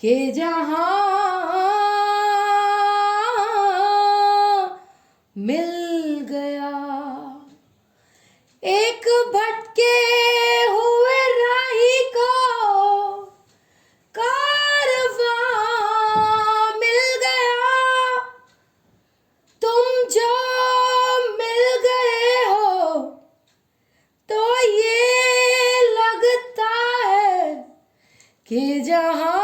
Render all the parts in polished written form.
कि जहां मिल गया एक भटके हुए राही को कारवां मिल गया। तुम जो मिल गए हो तो ये लगता है कि जहां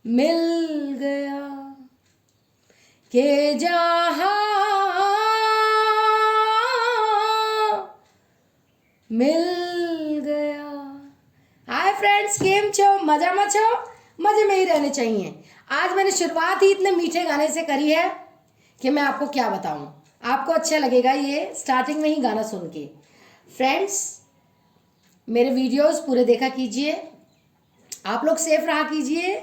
मिल गया, कि जहां मिल गया। हाय फ्रेंड्स, केम छो? मजा में छो? मजे में ही रहने चाहिए। आज मैंने शुरुआत ही इतने मीठे गाने से करी है कि मैं आपको क्या बताऊं। आपको अच्छा लगेगा ये स्टार्टिंग में ही गाना सुन के। फ्रेंड्स, मेरे वीडियोस पूरे देखा कीजिए, आप लोग सेफ रहा कीजिए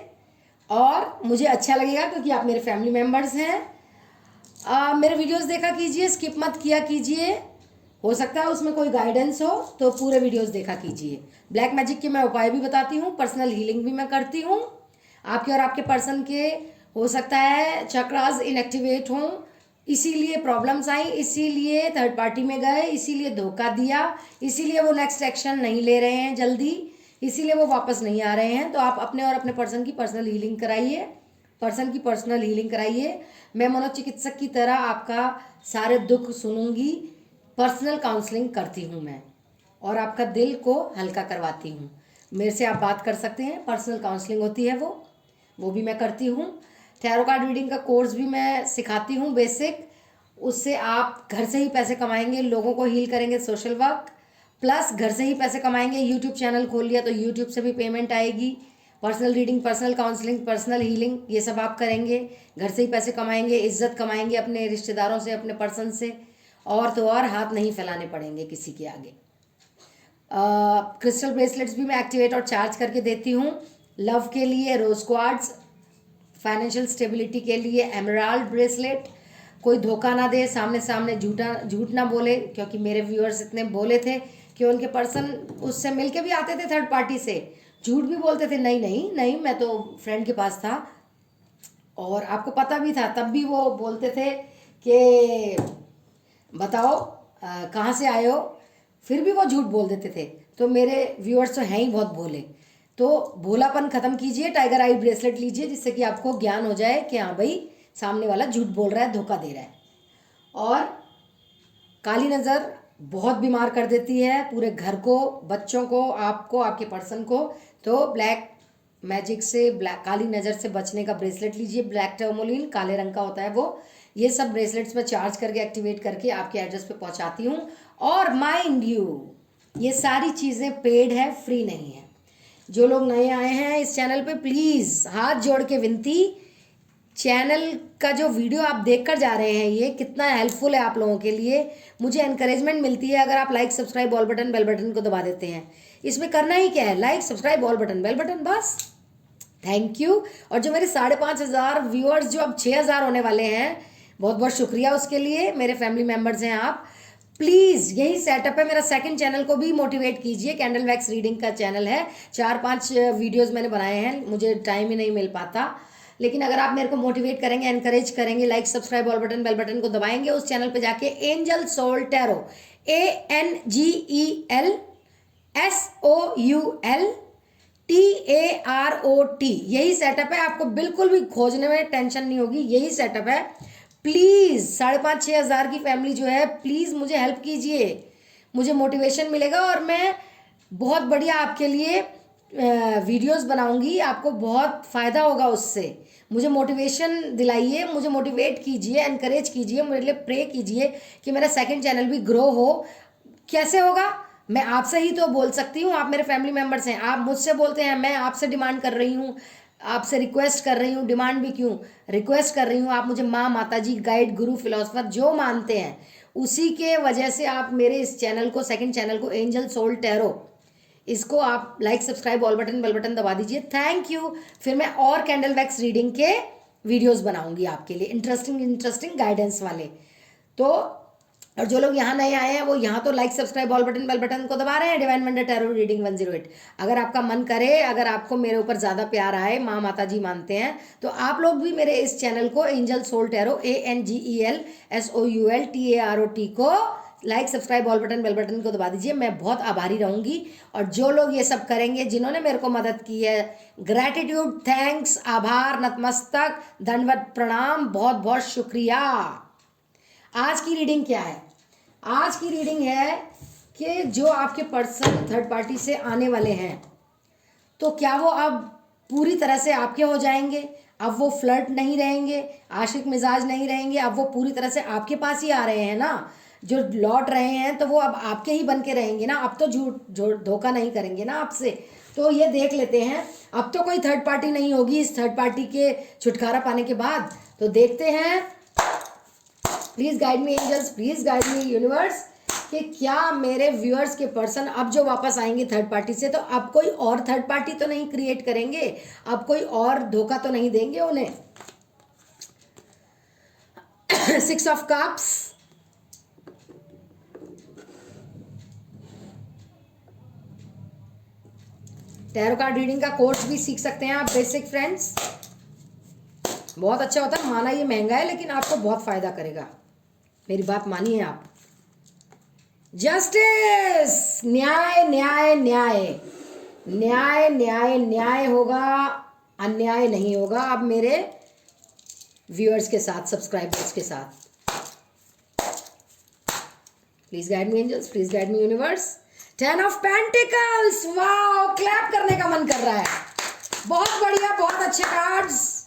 और मुझे अच्छा लगेगा क्योंकि आप मेरे फैमिली मेम्बर्स हैं। मेरे वीडियोस देखा कीजिए, स्किप मत किया कीजिए। हो सकता है उसमें कोई गाइडेंस हो तो पूरे वीडियोस देखा कीजिए। ब्लैक मैजिक के मैं उपाय भी बताती हूँ, पर्सनल हीलिंग भी मैं करती हूँ। आपके और आपके पर्सन के हो सकता है चक्रास इनएक्टिवेट हों, इसीलिए प्रॉब्लम्स आई, इसीलिए थर्ड पार्टी में गए, इसीलिए धोखा दिया, इसीलिए वो नेक्स्ट एक्शन नहीं ले रहे हैं जल्दी, इसीलिए वो वापस नहीं आ रहे हैं। तो आप अपने और अपने पर्सन की पर्सनल हीलिंग कराइए, पर्सन की पर्सनल हीलिंग कराइए। मैं मनोचिकित्सक की तरह आपका सारे दुख सुनूंगी, पर्सनल काउंसलिंग करती हूँ मैं और आपका दिल को हल्का करवाती हूँ। मेरे से आप बात कर सकते हैं, पर्सनल काउंसलिंग होती है वो भी मैं करती हूँ। टैरो कार्ड रीडिंग का कोर्स भी मैं सिखाती हूँ बेसिक, उससे आप घर से ही पैसे कमाएंगे, लोगों को हील करेंगे, सोशल वर्क प्लस घर से ही पैसे कमाएंगे। यूट्यूब चैनल खोल लिया तो यूट्यूब से भी पेमेंट आएगी। Personal reading, personal counselling, personal healing, ये सब आप करेंगे, घर से ही पैसे कमाएंगे, इज्जत कमाएंगे अपने रिश्तेदारों से, अपने पर्सन से, और तो और हाथ नहीं फैलाने पड़ेंगे किसी के आगे। क्रिस्टल ब्रेसलेट्स भी मैं एक्टिवेट और चार्ज करके देती हूँ। लव के लिए रोज क्वार्ट्ज, फाइनेंशियल स्टेबिलिटी के लिए एमराल्ड ब्रेसलेट। कोई धोखा ना दे, सामने सामने झूठ ना बोले, क्योंकि मेरे व्यूअर्स इतने बोले थे कि उनके पर्सन उससे मिलके भी आते थे थर्ड पार्टी से, झूठ भी बोलते थे, नहीं नहीं नहीं मैं तो फ्रेंड के पास था, और आपको पता भी था, तब भी वो बोलते थे कि बताओ कहाँ से आए हो, फिर भी वो झूठ बोल देते थे। तो मेरे व्यूअर्स तो हैं ही बहुत भोले, तो भोलापन खत्म कीजिए, टाइगर आई ब्रेसलेट लीजिए, जिससे कि आपको ज्ञान हो जाए कि हाँ भाई सामने वाला झूठ बोल रहा है, धोखा दे रहा है। और काली नज़र बहुत बीमार कर देती है पूरे घर को, बच्चों को, आपको, आपके पर्सन को। तो ब्लैक मैजिक से काली नज़र से बचने का ब्रेसलेट लीजिए, ब्लैक टर्मोलिन, काले रंग का होता है वो। ये सब ब्रेसलेट्स में चार्ज करके एक्टिवेट करके आपके एड्रेस पे पहुंचाती हूँ। और माइंड यू, ये सारी चीज़ें पेड है, फ्री नहीं है। जो लोग नए आए हैं इस चैनल पे, प्लीज़ हाथ जोड़ के विनती, चैनल का जो वीडियो आप देख कर जा रहे हैं ये कितना हेल्पफुल है आप लोगों के लिए, मुझे एनकरेजमेंट मिलती है अगर आप like, subscribe, all button, bell button को दबा देते हैं। इसमें करना ही क्या है, like, subscribe, all button, bell button, बस। Thank you. और जो मेरे 5,500 व्यूअर्स जो अब 6,000 होने वाले हैं, बहुत बहुत शुक्रिया उसके लिए, मेरे फैमिली मेम्बर्स हैं आप। प्लीज़ यही सेटअप है मेरा, सेकंड चैनल को भी मोटिवेट कीजिए, कैंडल वैक्स रीडिंग का चैनल है, 4-5 वीडियोस मैंने बनाए हैं, मुझे टाइम ही नहीं मिल पाता। लेकिन अगर आप मेरे को मोटिवेट करेंगे, एनकरेज करेंगे, like, subscribe, all button, bell button को दबाएंगे, उस चैनल पे जाके एंजल सोल टैरो, ANGELSOULTAROT, यही सेटअप है। आपको बिल्कुल भी खोजने में टेंशन नहीं होगी, यही सेटअप है। प्लीज़ 5,500-6,000 की फैमिली जो है, प्लीज़ मुझे हेल्प कीजिए, मुझे मोटिवेशन मिलेगा और मैं बहुत बढ़िया आपके लिए वीडियोस बनाऊंगी, आपको बहुत फ़ायदा होगा उससे। मुझे मोटिवेशन दिलाइए, मुझे मोटिवेट कीजिए, एनकरेज कीजिए, मेरे लिए प्रे कीजिए कि मेरा सेकंड चैनल भी ग्रो हो। कैसे होगा, मैं आपसे ही तो बोल सकती हूँ, आप मेरे फैमिली मेम्बर्स हैं, आप मुझसे बोलते हैं, मैं आपसे डिमांड कर रही हूँ, आपसे रिक्वेस्ट कर रही हूँ, डिमांड भी क्यों, रिक्वेस्ट कर रही हूँ। आप मुझे माँ, माता जी, गाइड, गुरु, फिलोसफर जो मानते हैं, उसी के वजह से आप मेरे इस चैनल को, सेकंड चैनल को, एंजल सोल टैरो, इसको आप like, subscribe, all button, bell button दबा दीजिए। Thank you. फिर मैं और कैंडल वैक्स रीडिंग के वीडियोस बनाऊंगी आपके लिए, इंटरेस्टिंग गाइडेंस वाले। तो और जो लोग यहाँ नए आए हैं वो यहाँ तो like subscribe all button bell button को दबा रहे हैं। Divine Monday tarot reading 108। अगर आपका मन करे, अगर आपको मेरे ऊपर ज़्यादा प्यार आए, माँ माता जी मानते हैं, तो आप लोग भी मेरे इस चैनल को एंजल सोल टैरो ANGELSOULTAROT को like subscribe all button bell button को दबा दीजिए। मैं बहुत आभारी रहूँगी। और जो लोग ये सब करेंगे, जिन्होंने मेरे को मदद की है, ग्रैटिट्यूड, थैंक्स, आभार, नतमस्तक, दंडवत प्रणाम, बहुत बहुत शुक्रिया। आज की रीडिंग क्या है? आज की रीडिंग है कि जो आपके पर्सन थर्ड पार्टी से आने वाले हैं, तो क्या वो अब पूरी तरह से आपके हो जाएंगे? अब वो फ्लर्ट नहीं रहेंगे, आशिक मिजाज नहीं रहेंगे, अब वो पूरी तरह से आपके पास ही आ रहे हैं ना। जो लौट रहे हैं तो वो अब आपके ही बन के रहेंगे ना। अब तो झूठ धोखा नहीं करेंगे ना आपसे। तो ये देख लेते हैं, अब तो कोई थर्ड पार्टी नहीं होगी इस थर्ड पार्टी के छुटकारा पाने के बाद। तो देखते हैं, please guide me angels, please guide me universe, कि क्या मेरे व्यूअर्स के पर्सन अब जो वापस आएंगे थर्ड पार्टी से, तो अब कोई और थर्ड पार्टी तो नहीं क्रिएट करेंगे, अब कोई और धोखा तो नहीं देंगे उन्हें। 6 of cups, tarot card reading का कोर्स भी सीख सकते हैं आप, बेसिक फ्रेंड्स, बहुत अच्छा होता है। माना ये महंगा है लेकिन आपको बहुत फायदा करेगा, मेरी बात मानिए आप। जस्टिस, न्याय न्याय न्याय न्याय न्याय न्याय होगा, अन्याय नहीं होगा अब मेरे व्यूअर्स के साथ, सब्सक्राइबर्स के साथ। Please guide me angels, please guide me universe. 10 of pentacles, wow, clap करने का मन कर रहा है। बहुत बढ़िया, बहुत अच्छे कार्ड्स,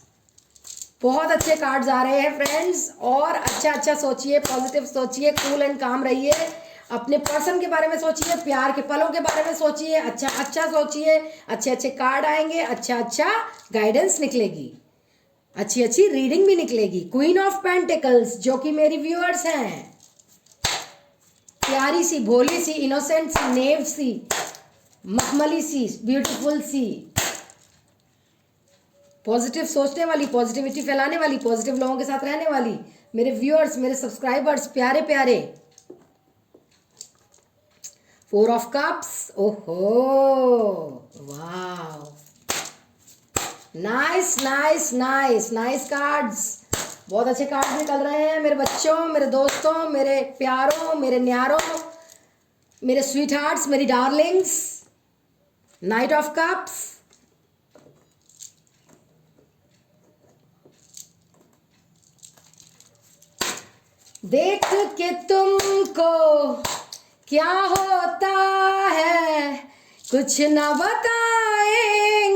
बहुत अच्छे कार्ड्स आ रहे हैं फ्रेंड्स। और अच्छा अच्छा सोचिए, पॉजिटिव सोचिए, कूल एंड काम रहिए, अपने पर्सन के बारे में सोचिए, प्यार के पलों के बारे में सोचिए, अच्छा अच्छा सोचिए, अच्छे अच्छे कार्ड आएंगे, अच्छा अच्छा गाइडेंस निकलेगी, अच्छी अच्छी रीडिंग भी निकलेगी। क्वीन ऑफ पेंटिकल्स, जो कि मेरी व्यूअर्स हैं, प्यारी सी, भोली सी, इनोसेंट सी, नेव सी, मखमली सी, ब्यूटीफुल सी, पॉजिटिव सोचने वाली, पॉजिटिविटी फैलाने वाली, पॉजिटिव लोगों के साथ रहने वाली, मेरे व्यूअर्स, मेरे सब्सक्राइबर्स, प्यारे प्यारे। 4 ऑफ कप्स, ओहो, wow, nice nice nice nice cards, बहुत अच्छे कार्ड्स निकल रहे हैं मेरे बच्चों, मेरे दोस्तों, मेरे प्यारों, मेरे न्यारों, मेरे स्वीट हार्ट्स, मेरी डार्लिंग्स। नाइट ऑफ कप्स, देख के तुमको क्या होता है, कुछ न बताएंगे,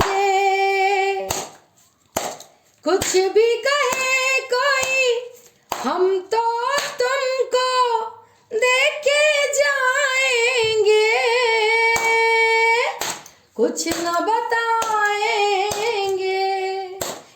कुछ भी कहे कोई, हम तो तुमको देखे जाएंगे, कुछ न बताएंगे।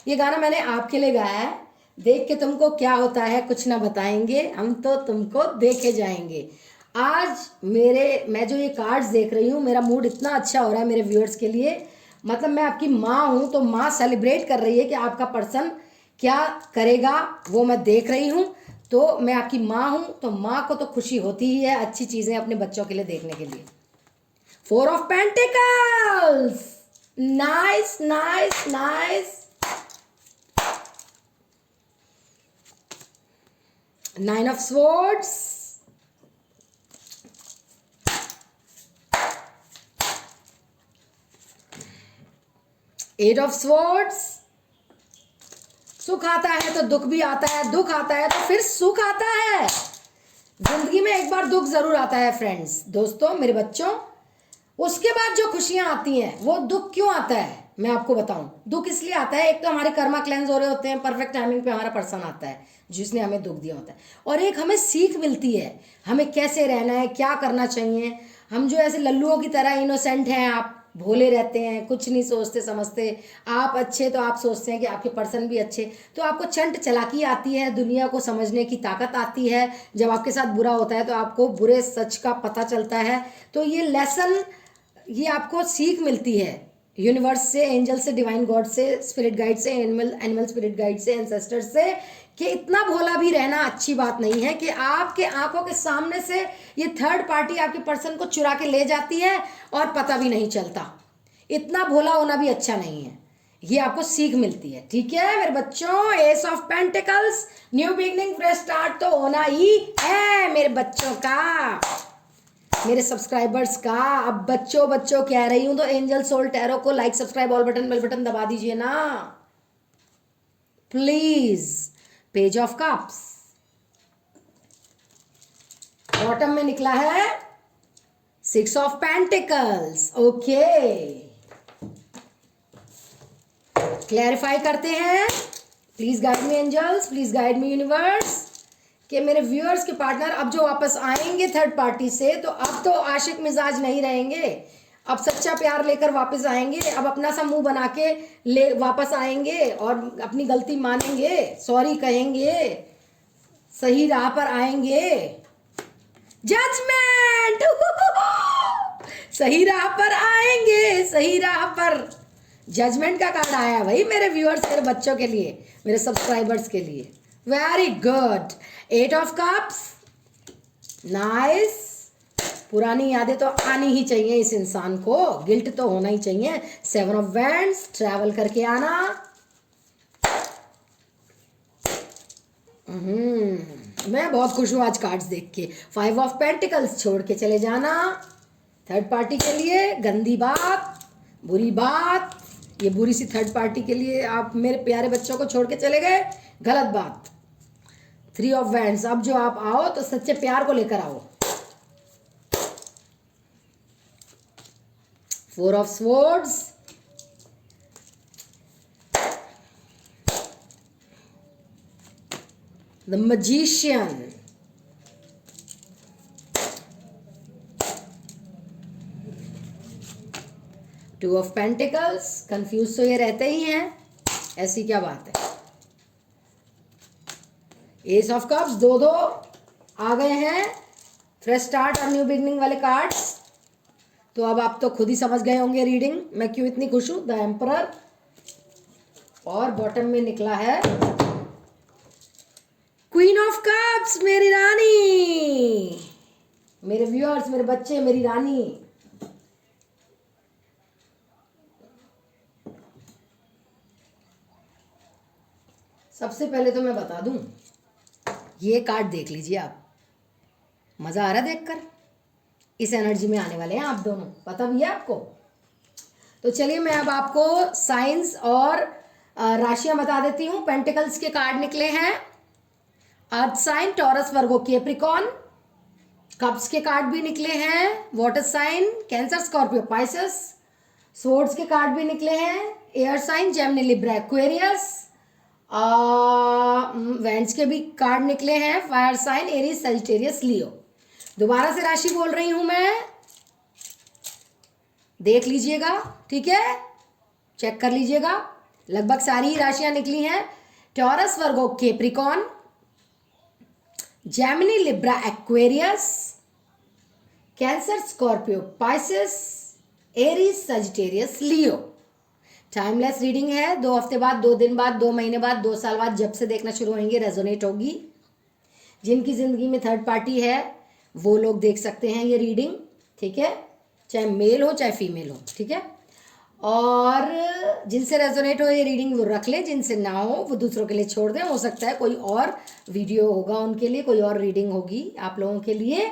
ये गाना मैंने आपके लिए गाया है। देख के तुमको क्या होता है, कुछ ना बताएंगे, हम तो तुमको देखे जाएंगे। आज मैं जो ये कार्ड्स देख रही हूँ, मेरा मूड इतना अच्छा हो रहा है मेरे व्यूअर्स के लिए। मतलब मैं आपकी माँ हूँ, तो माँ सेलिब्रेट कर रही है कि आपका पर्सन क्या करेगा, वो मैं देख रही हूँ। तो मैं आपकी माँ हूँ, तो माँ को तो खुशी होती ही है अच्छी चीज़ें अपने बच्चों के लिए देखने के लिए। 4 of pentacles, nice nice nice. 9 of swords, 8 of swords. सुख आता है तो दुख भी आता है, दुख आता है तो फिर सुख आता है। जिंदगी में एक बार दुख जरूर आता है फ्रेंड्स, दोस्तों, मेरे बच्चों। उसके बाद जो खुशियां आती हैं, वो दुख क्यों आता है मैं आपको बताऊं। दुख इसलिए आता है, एक तो हमारे कर्मा क्लेंस हो रहे होते हैं, परफेक्ट टाइमिंग पे हमारा पर्सन आता है जिसने हमें दुख दिया होता है, और एक हमें सीख मिलती है हमें कैसे रहना है, क्या करना चाहिए। हम जो ऐसे लल्लुओं की तरह इनोसेंट हैं, आप भोले रहते हैं, कुछ नहीं सोचते समझते, आप अच्छे तो आप सोचते हैं कि आपके पर्सन भी अच्छे, तो आपको चंट चलाकी आती है, दुनिया को समझने की ताकत आती है। जब आपके साथ बुरा होता है तो आपको बुरे सच का पता चलता है। तो ये लेसन, ये आपको सीख मिलती है यूनिवर्स से, एंजल से, डिवाइन गॉड से, स्पिरिट गाइड से, एनिमल स्पिरिट गाइड से, एंसेस्टर से, कि इतना भोला भी रहना अच्छी बात नहीं है कि आपके आंखों के सामने से ये थर्ड पार्टी आपके पर्सन को चुरा के ले जाती है और पता भी नहीं चलता। इतना भोला होना भी अच्छा नहीं है, ये आपको सीख मिलती है। ठीक है मेरे बच्चों, S of pentacles, new beginning, fresh start तो होना ही है मेरे बच्चों का, मेरे सब्सक्राइबर्स का। अब बच्चों बच्चों कह रही हूं तो एंजल सोल टैरो को like, subscribe, all button, bell button दबा दीजिए ना please. Page of cups, bottom में निकला है 6 ऑफ पेंटिकल्स। ओके, क्लैरिफाई करते हैं। Please guide me angels, please guide me universe, कि मेरे व्यूअर्स के पार्टनर अब जो वापस आएंगे थर्ड पार्टी से, तो अब तो आशिक मिजाज नहीं रहेंगे, अब सच्चा प्यार लेकर वापस आएंगे, अब अपना सा मुंह बना के ले वापस आएंगे और अपनी गलती मानेंगे, सॉरी कहेंगे, सही राह पर आएंगे। जजमेंट सही राह पर आएंगे, सही राह पर। जजमेंट का कार्ड आया भाई मेरे व्यूअर्स, मेरे बच्चों के लिए, मेरे सब्सक्राइबर्स के लिए। Very good. 8 of cups, nice. पुरानी यादें तो आनी ही चाहिए इस इंसान को, गिल्ट तो होना ही चाहिए। 7 ऑफ वैंड्स, ट्रैवल करके आना। मैं बहुत खुश हूं आज कार्ड्स देख के। 5 ऑफ पेंटिकल्स, छोड़ के चले जाना थर्ड पार्टी के लिए। गंदी बात, बुरी बात, ये बुरी सी थर्ड पार्टी के लिए आप मेरे प्यारे बच्चों को छोड़ के चले गए, गलत बात। 3 ऑफ वैंड्स, अब जो आप आओ तो सच्चे प्यार को लेकर आओ। 4 of swords, the magician, two of pentacles. Confuse तो ये रहते ही हैं, ऐसी क्या बात है। एस ऑफ कप्स, दो आ गए हैं, फ्रेश स्टार्ट और न्यू बिगनिंग वाले कार्ड्स। तो अब आप तो खुद ही समझ गए होंगे रीडिंग मैं क्यों इतनी खुश हूं। द एम्परर, और बॉटम में निकला है क्वीन ऑफ कप्स, मेरी रानी, मेरे व्यूअर्स, मेरे बच्चे, मेरी रानी। सबसे पहले तो मैं बता दूं, ये कार्ड देख लीजिए आप, मजा आ रहा है देखकर। इस एनर्जी में आने वाले हैं आप दोनों, पता भी है आपको। तो चलिए मैं अब आपको साइंस और राशियां बता देती हूं। पेंटिकल्स के कार्ड निकले हैं, earth sign, Taurus, Virgo, Capricorn. Cups के कार्ड भी निकले हैं, water sign, Cancer, Scorpio, Pisces. Swords के कार्ड भी निकले हैं, air sign, Gemini, Libra, Aquarius. Wands के भी कार्ड निकले हैं, fire sign, Aries, Sagittarius, Leo. दोबारा से राशि बोल रही हूं मैं, देख लीजिएगा, ठीक है, चेक कर लीजिएगा। लगभग सारी ही राशियां निकली हैं। Taurus, Virgo, Capricorn, Gemini, Libra, Aquarius, Cancer, Scorpio, Pisces, Aries, Sagittarius, Leo. Timeless reading है, 2 हफ्ते बाद, 2 दिन बाद, 2 महीने बाद, 2 साल बाद, जब से देखना शुरू होंगे रेजोनेट होगी। जिनकी जिंदगी में थर्ड पार्टी है वो लोग देख सकते हैं ये रीडिंग, ठीक है, चाहे मेल हो चाहे फीमेल हो, ठीक है। और जिनसे रेजोनेट हो ये रीडिंग वो रख लें, जिनसे ना हो वो दूसरों के लिए छोड़ दें। हो सकता है कोई और वीडियो होगा उनके लिए, कोई और रीडिंग होगी आप लोगों के लिए।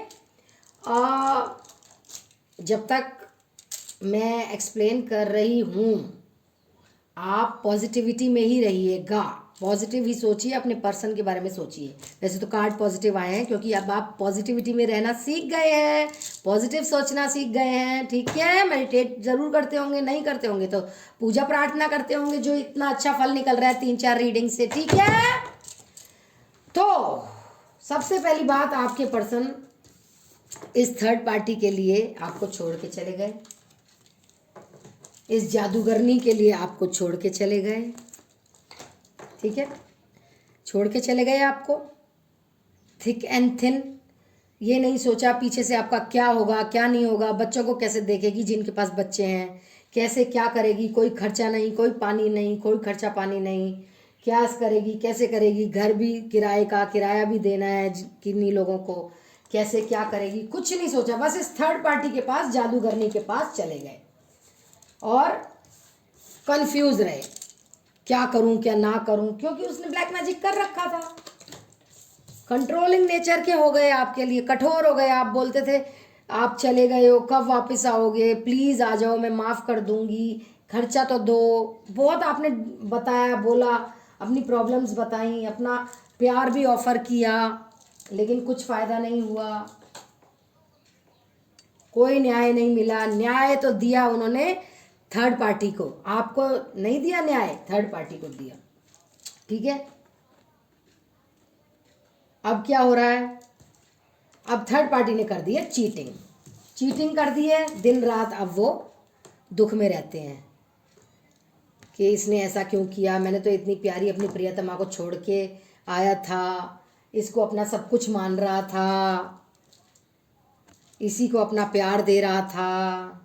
जब तक मैं एक्सप्लेन कर रही हूँ आप पॉजिटिविटी में ही रहिएगा, पॉजिटिव ही सोचिए, अपने पर्सन के बारे में सोचिए। वैसे तो कार्ड पॉजिटिव आए हैं क्योंकि अब आप पॉजिटिविटी में रहना सीख गए हैं, पॉजिटिव सोचना सीख गए हैं, ठीक है। मेडिटेट जरूर करते होंगे, नहीं करते होंगे तो पूजा प्रार्थना करते होंगे, जो इतना अच्छा फल निकल रहा है 3-4 रीडिंग से, ठीक है। तो सबसे पहली बात, आपके पर्सन इस थर्ड पार्टी के लिए आपको छोड़ के चले गए, इस जादूगरनी के लिए आपको छोड़ के चले गए, ठीक है, छोड़ के चले गए आपको। थिक एंड थिन, ये नहीं सोचा पीछे से आपका क्या होगा क्या नहीं होगा, बच्चों को कैसे देखेगी जिनके पास बच्चे हैं, कैसे क्या करेगी, कोई खर्चा नहीं, कोई पानी नहीं, कोई खर्चा पानी नहीं, क्या करेगी, कैसे करेगी, घर भी किराए का, किराया भी देना है किन्हीं लोगों को, कैसे क्या करेगी, कुछ नहीं सोचा। बस इस थर्ड पार्टी के पास, जादूगरनी के पास चले गए और कंफ्यूज रहे, क्या करूं क्या ना करूं, क्योंकि उसने ब्लैक मैजिक कर रखा था। कंट्रोलिंग नेचर के हो गए आपके लिए, कठोर हो गए। आप बोलते थे आप चले गए हो, कब वापस आओगे, प्लीज़ आ जाओ, मैं माफ़ कर दूंगी, खर्चा तो दो। बहुत आपने बताया, बोला, अपनी प्रॉब्लम्स बताई, अपना प्यार भी ऑफर किया, लेकिन कुछ फ़ायदा नहीं हुआ, कोई न्याय नहीं मिला। न्याय तो दिया उन्होंने थर्ड पार्टी को, आपको नहीं दिया न्याय, थर्ड पार्टी को दिया। ठीक है, अब क्या हो रहा है, अब थर्ड पार्टी ने कर दी है चीटिंग, चीटिंग कर दी है। दिन रात अब वो दुख में रहते हैं कि इसने ऐसा क्यों किया, मैंने तो इतनी प्यारी अपनी प्रियतमा को छोड़ के आया था, इसको अपना सब कुछ मान रहा था, इसी को अपना प्यार दे रहा था,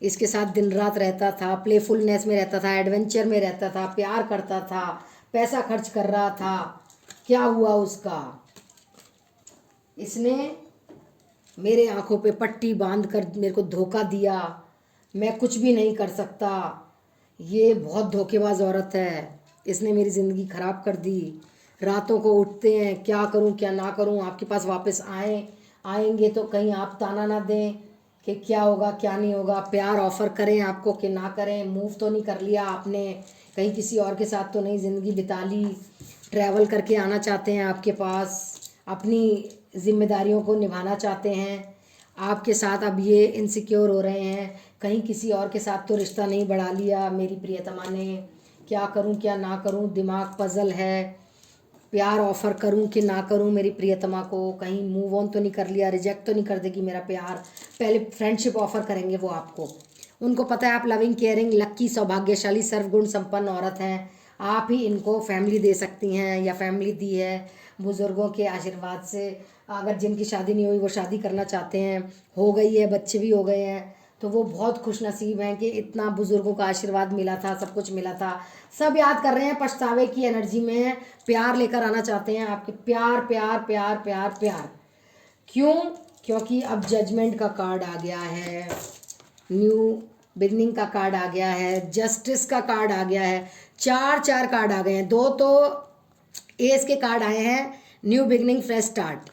इसके साथ दिन रात रहता था, प्लेफुलनेस में रहता था, एडवेंचर में रहता था, प्यार करता था, पैसा खर्च कर रहा था। क्या हुआ उसका, इसने मेरे आंखों पे पट्टी बांध कर मेरे को धोखा दिया, मैं कुछ भी नहीं कर सकता, ये बहुत धोखेबाज औरत है, इसने मेरी ज़िंदगी ख़राब कर दी। रातों को उठते हैं, क्या करूं क्या ना करूं, आपके पास वापस आएंगे तो कहीं आप ताना ना दें कि क्या होगा क्या नहीं होगा, प्यार ऑफ़र करें आपको कि ना करें, मूव तो नहीं कर लिया आपने, कहीं किसी और के साथ तो नहीं ज़िंदगी बिता ली, ट्रैवल करके आना चाहते हैं आपके पास, अपनी जिम्मेदारियों को निभाना चाहते हैं आपके साथ। अब ये इनसिक्योर हो रहे हैं, कहीं किसी और के साथ तो रिश्ता नहीं बढ़ा लिया मेरी प्रियतमा ने, क्या करूं क्या ना करूं, दिमाग पजल है, प्यार ऑफ़र करूं कि ना करूं मेरी प्रियतमा को, कहीं मूव ऑन तो नहीं कर लिया, रिजेक्ट तो नहीं कर देगी मेरा प्यार। पहले फ्रेंडशिप ऑफ़र करेंगे वो आपको, उनको पता है आप लविंग, केयरिंग, लक्की, सौभाग्यशाली, सर्वगुण संपन्न औरत हैं, आप ही इनको फैमिली दे सकती हैं या फैमिली दी है बुज़ुर्गों के आशीर्वाद से। अगर जिनकी शादी नहीं हुई वो शादी करना चाहते हैं, हो गई है, बच्चे भी हो गए हैं, तो वो बहुत खुश नसीब हैं कि इतना बुज़ुर्गों का आशीर्वाद मिला था, सब कुछ मिला था। सब याद कर रहे हैं, पछतावे की एनर्जी में हैं, प्यार लेकर आना चाहते हैं आपके, प्यार प्यार प्यार प्यार प्यार। क्यों, क्योंकि अब जजमेंट का कार्ड आ गया है, न्यू बिगनिंग का कार्ड आ गया है, जस्टिस का कार्ड आ गया है, चार चार कार्ड आ गए हैं, दो तो एस के कार्ड आए हैं, न्यू बिगनिंग फ्रेश स्टार्ट,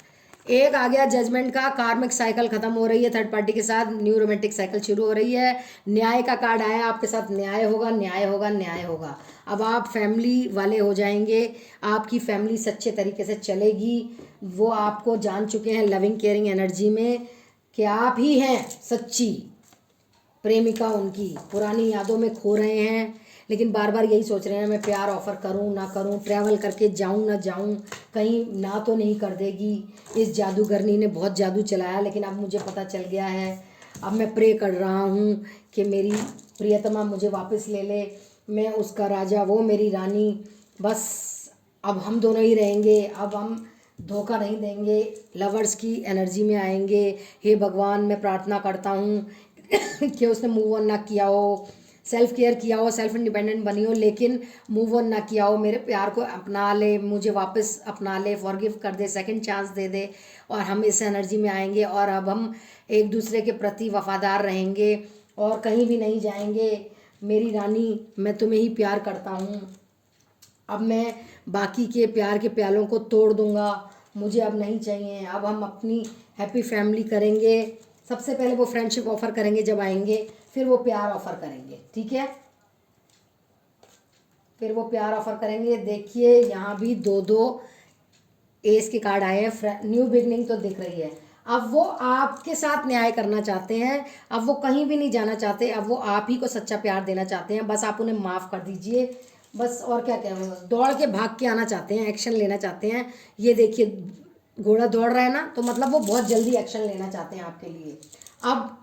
एक आ गया जजमेंट का, कार्मिक साइकिल खत्म हो रही है थर्ड पार्टी के साथ, न्यू रोमांटिक साइकिल शुरू हो रही है, न्याय का कार्ड आया, आपके साथ न्याय होगा न्याय होगा न्याय होगा। अब आप फैमिली वाले हो जाएंगे, आपकी फैमिली सच्चे तरीके से चलेगी, वो आपको जान चुके हैं लविंग केयरिंग एनर्जी में कि आप ही हैं सच्ची प्रेमिका उनकी, पुरानी यादों में खो रहे हैं, लेकिन बार बार यही सोच रहे हैं मैं प्यार ऑफ़र करूं ना करूं, ट्रैवल करके जाऊं ना जाऊं, कहीं ना तो नहीं कर देगी। इस जादूगरनी ने बहुत जादू चलाया, लेकिन अब मुझे पता चल गया है, अब मैं प्रे कर रहा हूं कि मेरी प्रियतमा मुझे वापस ले ले, मैं उसका राजा, वो मेरी रानी, बस अब हम दोनों ही रहेंगे, अब हम धोखा नहीं देंगे, लवर्स की एनर्जी में आएंगे। हे भगवान, मैं प्रार्थना करता हूँ कि उसने मूव ऑन ना किया हो, सेल्फ केयर किया हो, सेल्फ इंडिपेंडेंट बनी हो, लेकिन मूव ऑन ना किया हो, मेरे प्यार को अपना ले, मुझे वापस अपना ले, फॉरगिव कर दे, सेकंड चांस दे दे, और हम इस एनर्जी में आएंगे और अब हम एक दूसरे के प्रति वफादार रहेंगे और कहीं भी नहीं जाएंगे। मेरी रानी, मैं तुम्हें ही प्यार करता हूँ, अब मैं बाकी के प्यार के प्यालों को तोड़ दूंगा, मुझे अब नहीं चाहिए, अब हम अपनी हैप्पी फैमिली करेंगे। सबसे पहले वो फ्रेंडशिप ऑफ़र करेंगे जब आएंगे, फिर वो प्यार ऑफ़र करेंगे, ठीक है, फिर वो प्यार ऑफ़र करेंगे। देखिए यहाँ भी दो दो एस के कार्ड आए हैं, न्यू बिगनिंग तो दिख रही है। अब वो आपके साथ न्याय करना चाहते हैं, अब वो कहीं भी नहीं जाना चाहते, अब वो आप ही को सच्चा प्यार देना चाहते हैं, बस आप उन्हें माफ़ कर दीजिए, बस। और क्या कहें, दौड़ के भाग के आना चाहते हैं, एक्शन लेना चाहते हैं। ये देखिए घोड़ा दौड़ रहा है ना, तो मतलब वो बहुत जल्दी एक्शन लेना चाहते हैं आपके लिए। अब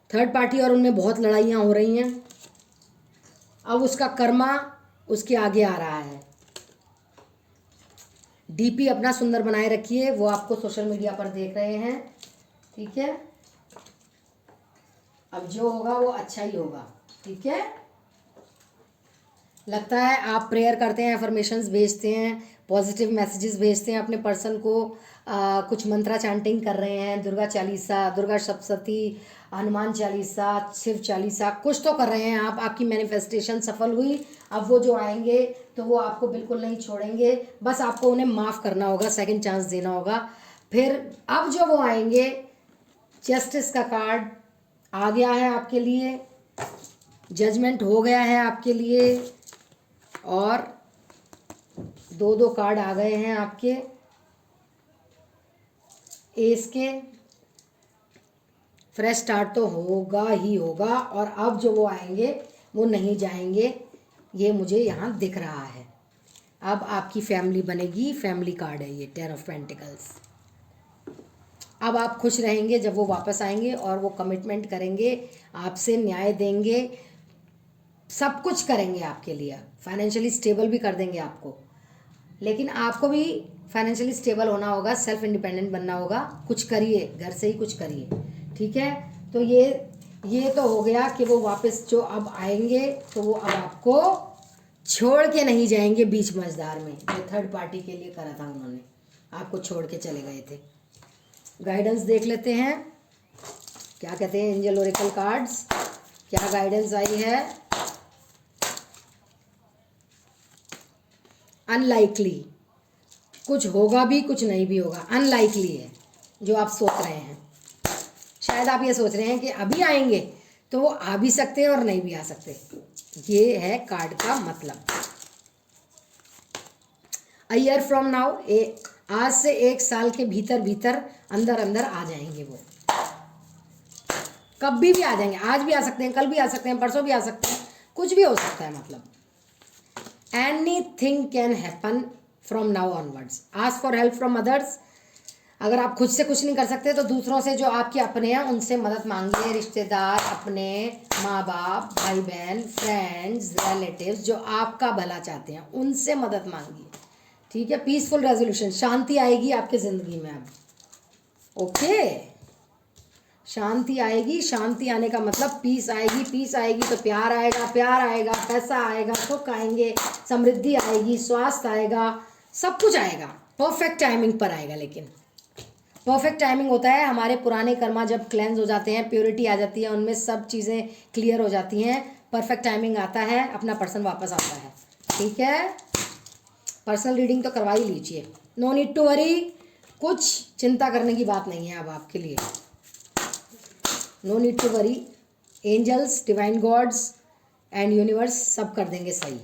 थर्ड पार्टी और उनमें बहुत लड़ाइयाँ हो रही हैं, अब उसका कर्मा उसके आगे आ रहा है। डीपी अपना सुंदर बनाए रखिए, वो आपको सोशल मीडिया पर देख रहे हैं, ठीक है। अब जो होगा वो अच्छा ही होगा, ठीक है। लगता है आप प्रेयर करते हैं, एफर्मेशंस भेजते हैं, पॉजिटिव मैसेजेस भेजते हैं अपने पर्सन को, कुछ मंत्रा चैंटिंग कर रहे हैं, दुर्गा चालीसा, दुर्गा सप्तशती, हनुमान चालीसा, शिव चालीसा, कुछ तो कर रहे हैं आप। आपकी मैनिफेस्टेशन सफल हुई। अब वो जो आएंगे तो वो आपको बिल्कुल नहीं छोड़ेंगे, बस आपको उन्हें माफ़ करना होगा, सेकंड चांस देना होगा। फिर अब जो वो आएंगे, जस्टिस का कार्ड आ गया है आपके लिए, जजमेंट हो गया है आपके लिए, और दो दो कार्ड आ गए हैं आपके एस के। फ्रेश स्टार्ट तो होगा ही होगा, और अब जो वो आएंगे वो नहीं जाएंगे, ये मुझे यहाँ दिख रहा है। अब आपकी फैमिली बनेगी, फैमिली कार्ड है ये, 10 ऑफ पेंटिकल्स। अब आप खुश रहेंगे जब वो वापस आएंगे, और वो कमिटमेंट करेंगे आपसे, न्याय देंगे, सब कुछ करेंगे आपके लिए, फाइनेंशियली स्टेबल भी कर देंगे आपको। लेकिन आपको भी फाइनेंशियली स्टेबल होना होगा, सेल्फ इंडिपेंडेंट बनना होगा। कुछ करिए, घर से ही कुछ करिए, ठीक है। तो ये तो हो गया कि वो वापस जो अब आएंगे तो वो अब आपको छोड़ के नहीं जाएंगे बीच मझधार में, जो थर्ड पार्टी के लिए करा था उन्होंने, आपको छोड़ के चले गए थे। गाइडेंस देख लेते हैं, क्या कहते हैं एंजल ओरेकल कार्ड्स, क्या गाइडेंस आई है। अनलाइकली, कुछ होगा भी कुछ नहीं भी होगा, अनलाइकली है जो आप सोच रहे हैं। शायद आप ये सोच रहे हैं कि अभी आएंगे, तो वो आ भी सकते हैं और नहीं भी आ सकते। ये है कार्ड का मतलब। अ ईयर फ्रॉम नाउ, आज से 1 साल के भीतर भीतर अंदर अंदर आ जाएंगे वो। कभी भी आ जाएंगे, आज भी आ सकते हैं, कल भी आ सकते हैं, परसों भी आ सकते हैं, कुछ भी हो सकता है। मतलब anything can happen from now onwards. Ask for help from others. अगर आप खुद से कुछ नहीं कर सकते तो दूसरों से, जो आपके अपने हैं, उनसे मदद मांगिए। रिश्तेदार, अपने माँ बाप, भाई बहन, फ्रेंड्स, रिलेटिव्स जो आपका भला चाहते हैं, उनसे मदद मांगिए, ठीक है। पीसफुल रेजोल्यूशन, शांति आएगी आपके ज़िंदगी में अब, ओके। शांति आएगी, शांति आने का मतलब पीस आएगी, पीस आएगी तो प्यार आएगा, प्यार आएगा, पैसा आएगा, सुख आएंगे, समृद्धि आएगी, स्वास्थ्य आएगा, सब कुछ आएगा। परफेक्ट टाइमिंग पर आएगा। लेकिन परफेक्ट टाइमिंग होता है हमारे पुराने कर्मा जब क्लेंज हो जाते हैं, प्योरिटी आ जाती है, उनमें सब चीज़ें क्लियर हो जाती हैं, परफेक्ट टाइमिंग आता है, अपना पर्सन वापस आता है, ठीक है। पर्सनल रीडिंग तो करवा ही लीजिए, नो नीड टू वरी, कुछ चिंता करने की बात नहीं है अब आपके लिए, no need to worry. Angels, divine gods and universe सब कर देंगे सही।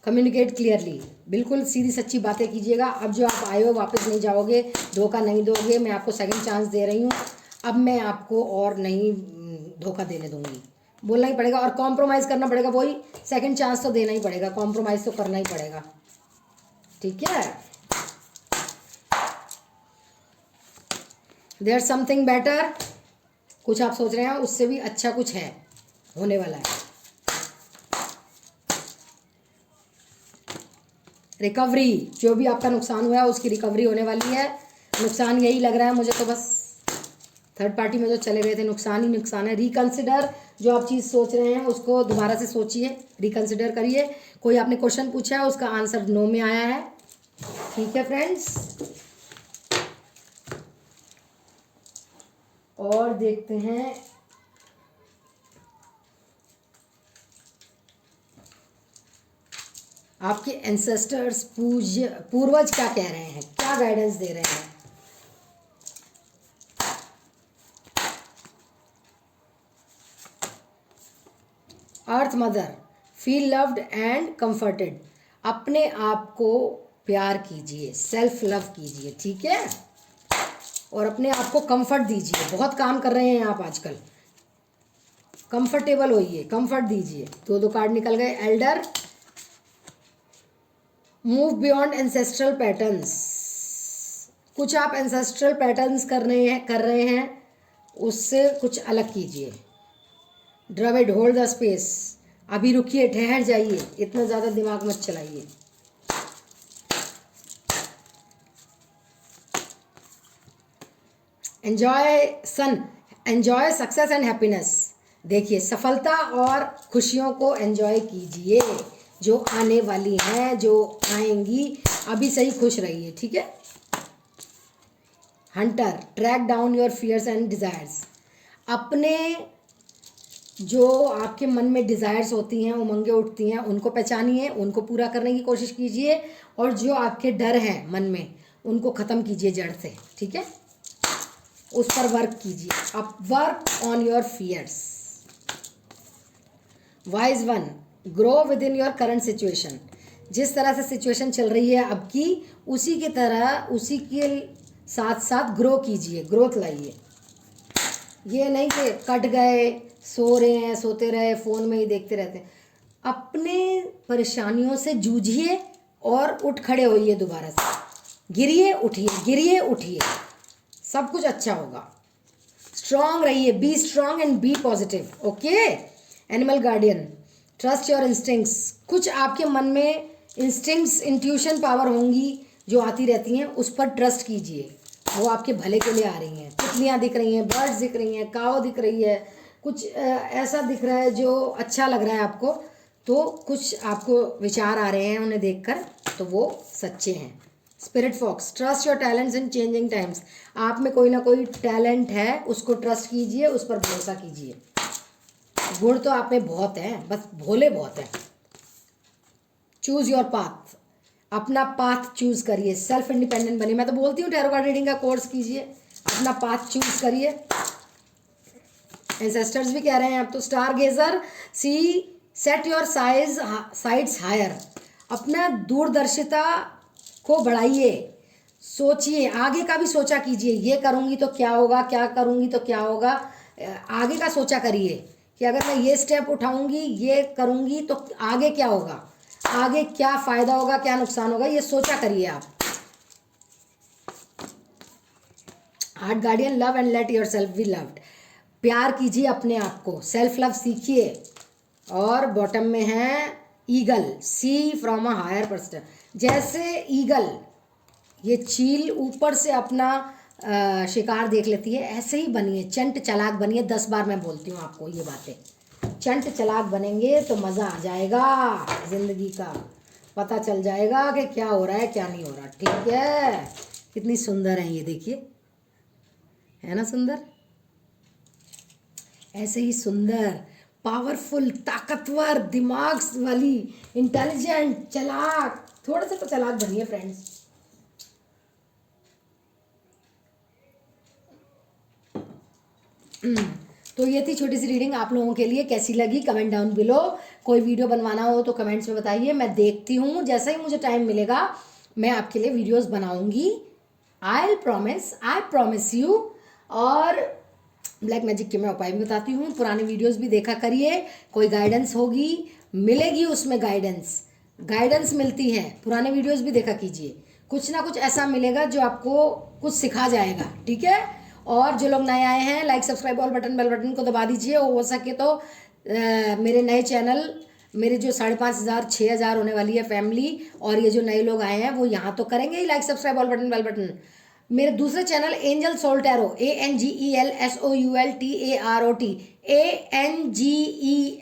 कम्युनिकेट क्लियरली, बिल्कुल सीधी सच्ची बातें कीजिएगा। अब जो आप आए हो वापस नहीं जाओगे, धोखा नहीं दोगे। मैं आपको सेकंड चांस दे रही हूँ, अब मैं आपको और नहीं धोखा देने दूंगी। बोलना ही पड़ेगा और कॉम्प्रोमाइज़ करना पड़ेगा। वही सेकंड चांस तो देना ही पड़ेगा, कॉम्प्रोमाइज़ तो करना ही पड़ेगा, ठीक है। देयर समथिंग बेटर, कुछ आप सोच रहे हैं उससे भी अच्छा कुछ है, होने वाला है। रिकवरी, जो भी आपका नुकसान हुआ है उसकी रिकवरी होने वाली है। नुकसान यही लग रहा है मुझे तो, बस थर्ड पार्टी में जो चले गए थे, नुकसान ही नुकसान है। रिकंसिडर, जो आप चीज़ सोच रहे हैं उसको दोबारा से सोचिए, रिकंसिडर करिए। कोई आपने क्वेश्चन पूछा है, उसका आंसर नो में आया है, ठीक है फ्रेंड्स। और देखते हैं आपके एंसेस्टर्स, पूर्वज क्या कह रहे हैं, क्या गाइडेंस दे रहे हैं। Earth mother, feel loved and comforted, अपने आप को प्यार कीजिए, सेल्फ लव कीजिए, ठीक है। और अपने आप को कंफर्ट दीजिए। बहुत काम कर रहे हैं आप आजकल, कंफर्टेबल होइए, कंफर्ट दीजिए। दो दो कार्ड निकल गए। Elder, move beyond ancestral patterns, कुछ आप एंसेस्ट्रल पैटर्न्स कर रहे हैं, उससे कुछ अलग कीजिए। ड्रविड, होल्ड द स्पेस, अभी रुकिए, ठहर जाइए, इतना ज़्यादा दिमाग मत चलाइए। Enjoy sun, enjoy success and happiness, देखिए, सफलता और खुशियों को एंजॉय कीजिए जो आने वाली हैं, जो आएंगी। अभी सही खुश रहिए, ठीक है। Hunter, track down your fears and desires. अपने जो आपके मन में डिज़ायर्स होती हैं, उमंगें उठती हैं, उनको पहचानिए, उनको पूरा करने की कोशिश कीजिए, और जो आपके डर हैं मन में, उनको ख़त्म कीजिए जड़ से, ठीक है। उस पर वर्क कीजिए। अब work on your fears. Wise one, grow within your current situation. जिस तरह से सिचुएशन चल रही है अब की, उसी की तरह, उसी के साथ साथ ग्रो कीजिए, ग्रोथ लाइए। ये नहीं कि कट गए, सो रहे हैं, सोते रहे, फ़ोन में ही देखते रहते हैं। अपने परेशानियों से जूझिए और उठ खड़े होइए दोबारा से। गिरिए उठिए, गिरिए उठिए, सब कुछ अच्छा होगा। स्ट्रांग रहिए, be strong and be positive, okay. Animal guardian, trust your instincts. कुछ आपके मन में इंस्टिंक्ट्स, इंट्यूशन पावर होंगी जो आती रहती हैं, उस पर ट्रस्ट कीजिए, वो आपके भले के लिए आ रही हैं। तितलियाँ दिख रही हैं, बर्ड्स दिख रही हैं, काव दिख रही है, कुछ ऐसा दिख रहा है जो अच्छा लग रहा है आपको, तो कुछ आपको विचार आ रहे हैं उन्हें देखकर, तो वो सच्चे हैं। Spirit fox, trust your talents in changing times. आप में कोई ना कोई टैलेंट है, उसको ट्रस्ट कीजिए, उस पर भरोसा कीजिए। गुण तो आप में बहुत हैं, बस भोले बहुत हैं। चूज योर पाथ, अपना पाथ चूज करिए, सेल्फ इंडिपेंडेंट बनिए। मैं तो बोलती हूँ टैरो कार्ड रीडिंग का कोर्स कीजिए, अपना पाथ चूज करिए। एंसेस्टर्स भी कह रहे हैं अब तो। Stargazer, see set your sights higher. अपना दूरदर्शिता को बढ़ाइए, सोचिए, आगे का भी सोचा कीजिए। ये करूँगी तो क्या होगा, क्या करूँगी तो क्या होगा, आगे का सोचा करिए कि अगर मैं ये स्टेप उठाऊंगी, ये करूँगी तो आगे क्या होगा, आगे क्या फ़ायदा होगा, क्या नुकसान होगा, ये सोचा करिए आप। Heart guardian, love and let your self be loved. प्यार कीजिए अपने आप को, सेल्फ लव सीखिए। और बॉटम में है eagle, see from a higher perspective. जैसे ईगल, ये चील ऊपर से अपना शिकार देख लेती है, ऐसे ही बनिए, चंट चालाक बनिए। 10 बार मैं बोलती हूँ आपको ये बातें। चंट चालाक बनेंगे तो मज़ा आ जाएगा ज़िंदगी का, पता चल जाएगा कि क्या हो रहा है क्या नहीं हो रहा, ठीक है। कितनी सुंदर है ये, देखिए, है ना सुंदर। ऐसे ही सुंदर, पावरफुल, ताकतवर, दिमाग वाली, इंटेलिजेंट, चालाक, थोड़ा सा तो चालाक बनिए फ्रेंड्स। तो ये थी छोटी सी रीडिंग आप लोगों के लिए। कैसी लगी कमेंट डाउन बिलो। कोई वीडियो बनवाना हो तो कमेंट्स में बताइए, मैं देखती हूँ, जैसा ही मुझे टाइम मिलेगा मैं आपके लिए वीडियोस बनाऊंगी। I promise you. और ब्लैक मैजिक के मैं उपाय भी बताती हूँ, पुराने वीडियोस भी देखा करिए, कोई गाइडेंस होगी, मिलेगी उसमें गाइडेंस मिलती है। पुराने वीडियोस भी देखा कीजिए, कुछ ना कुछ ऐसा मिलेगा जो आपको कुछ सिखा जाएगा, ठीक है। और जो लोग नए आए हैं, like subscribe all button, bell button को दबा दीजिए। हो सके तो मेरे नए चैनल, मेरे जो 5,500 6,000 होने वाली है फैमिली, और ये जो नए लोग आए हैं वो यहाँ तो करेंगे ही like subscribe all button bell button. मेरे दूसरे channel Angel soul tarot, ANGELSOULTAROT, ANGELSOULTAROT,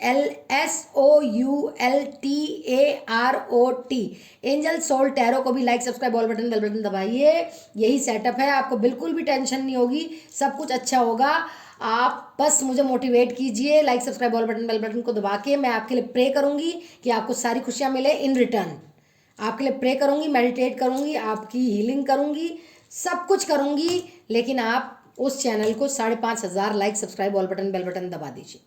Angel soul tarot को भी like subscribe all button bell button दबाइए। यही सेटअप है, आपको बिल्कुल भी टेंशन नहीं होगी, सब कुछ अच्छा होगा। आप बस मुझे मोटिवेट कीजिए, like subscribe all button bell button को दबा के। मैं आपके लिए प्रे करूंगी कि आपको सारी खुशियां मिले इन रिटर्न। आपके लिए प्रे करूंगी, मेडिटेट करूंगी, आपकी हीलिंग करूंगी, सब कुछ करूंगी, लेकिन आप उस चैनल को 5,500 like subscribe all button bell button दबा दीजिए।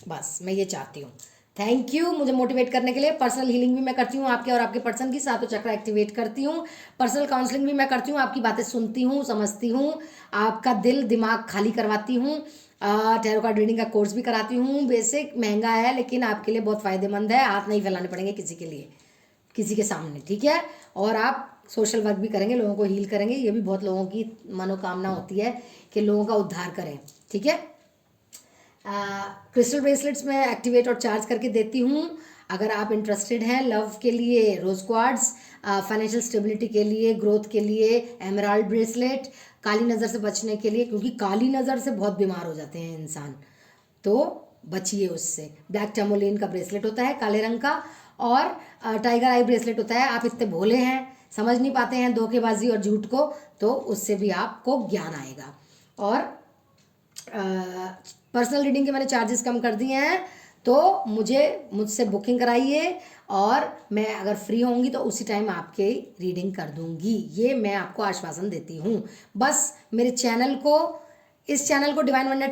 बस मैं ये चाहती हूँ। थैंक यू मुझे मोटिवेट करने के लिए। पर्सनल हीलिंग भी मैं करती हूँ आपके और आपके पर्सन की, सातों चक्र एक्टिवेट करती हूँ। पर्सनल काउंसलिंग भी मैं करती हूँ, आपकी बातें सुनती हूँ, समझती हूँ, आपका दिल दिमाग खाली करवाती हूँ। टैरो कार्ड रीडिंग का कोर्स भी कराती हूँ। बेसिक महंगा है लेकिन आपके लिए बहुत फ़ायदेमंद है, हाथ नहीं फैलाने पड़ेंगे किसी के लिए, किसी के सामने, ठीक है। और आप सोशल वर्क भी करेंगे, लोगों को हील करेंगे, ये भी बहुत लोगों की मनोकामना होती है कि लोगों का उद्धार करें, ठीक है। क्रिस्टल ब्रेसलेट्स में एक्टिवेट और चार्ज करके देती हूँ। अगर आप इंटरेस्टेड हैं, लव के लिए रोज क्वार्ट्स, फाइनेंशियल स्टेबिलिटी के लिए, ग्रोथ के लिए एमराल्ड ब्रेसलेट, काली नज़र से बचने के लिए, क्योंकि काली नज़र से बहुत बीमार हो जाते हैं इंसान, तो बचिए उससे। ब्लैक टर्मोलिन का ब्रेसलेट होता है काले रंग का, और टाइगर आई ब्रेसलेट होता है। आप इतने भोले हैं, समझ नहीं पाते हैं धोखेबाजी और झूठ को, तो उससे भी आपको ज्ञान आएगा। और पर्सनल रीडिंग के मैंने चार्जेस कम कर दिए हैं, तो मुझसे बुकिंग कराइए, और मैं अगर फ्री होंगी तो उसी टाइम आपके रीडिंग कर दूंगी, ये मैं आपको आश्वासन देती हूँ। बस मेरे इस चैनल को divine wonder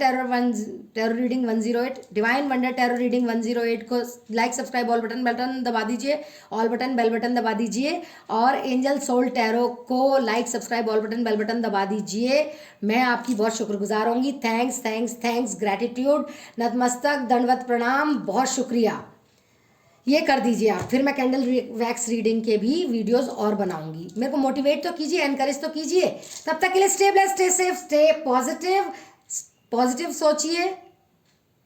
tarot reading 108, divine wonder tarot reading 108 को लाइक, सब्सक्राइब, ऑल बटन दबा दीजिए, ऑल बटन बेल बटन दबा दीजिए। और एंजल सोल टैरो को like, subscribe, all button bell button दबा दीजिए। मैं आपकी बहुत शुक्रगुजार होंगी। थैंक्स थैंक्स थैंक्स, ग्रैटिट्यूड, नतमस्तक, दंडवत प्रणाम, बहुत शुक्रिया। ये कर दीजिए आप, फिर मैं कैंडल वैक्स रीडिंग के भी वीडियोस और बनाऊंगी। मेरे को मोटिवेट तो कीजिए, एनकरेज तो कीजिए। तब तक के लिए stay blessed, stay safe, stay positive, positive सोचिए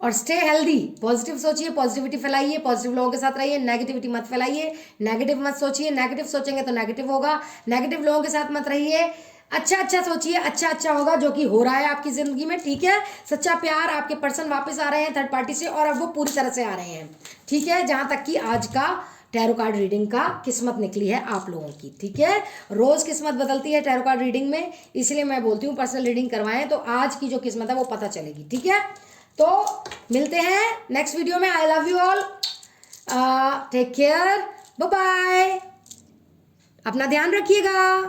और स्टे हेल्दी। पॉजिटिव सोचिए, पॉजिटिविटी फैलाइए, पॉजिटिव लोगों के साथ रहिए, नेगेटिविटी मत फैलाइए, नेगेटिव मत सोचिए। नेगेटिव सोचेंगे तो नेगेटिव होगा। नेगेटिव लोगों के साथ मत रहिए, अच्छा सोचिए, अच्छा होगा जो कि हो रहा है आपकी जिंदगी में, ठीक है। सच्चा प्यार, आपके पर्सन वापस आ रहे हैं थर्ड पार्टी से, और अब वो पूरी तरह से आ रहे हैं, ठीक है। जहां तक कि आज का टैरो कार्ड रीडिंग का किस्मत निकली है आप लोगों की, ठीक है। रोज किस्मत बदलती है टैरो कार्ड रीडिंग में, इसलिए मैं बोलती हूँ पर्सनल रीडिंग करवाएं, तो आज की जो किस्मत है वो पता चलेगी, ठीक है। तो मिलते हैं नेक्स्ट वीडियो में। I love you all, take care, bye bye, अपना ध्यान रखिएगा।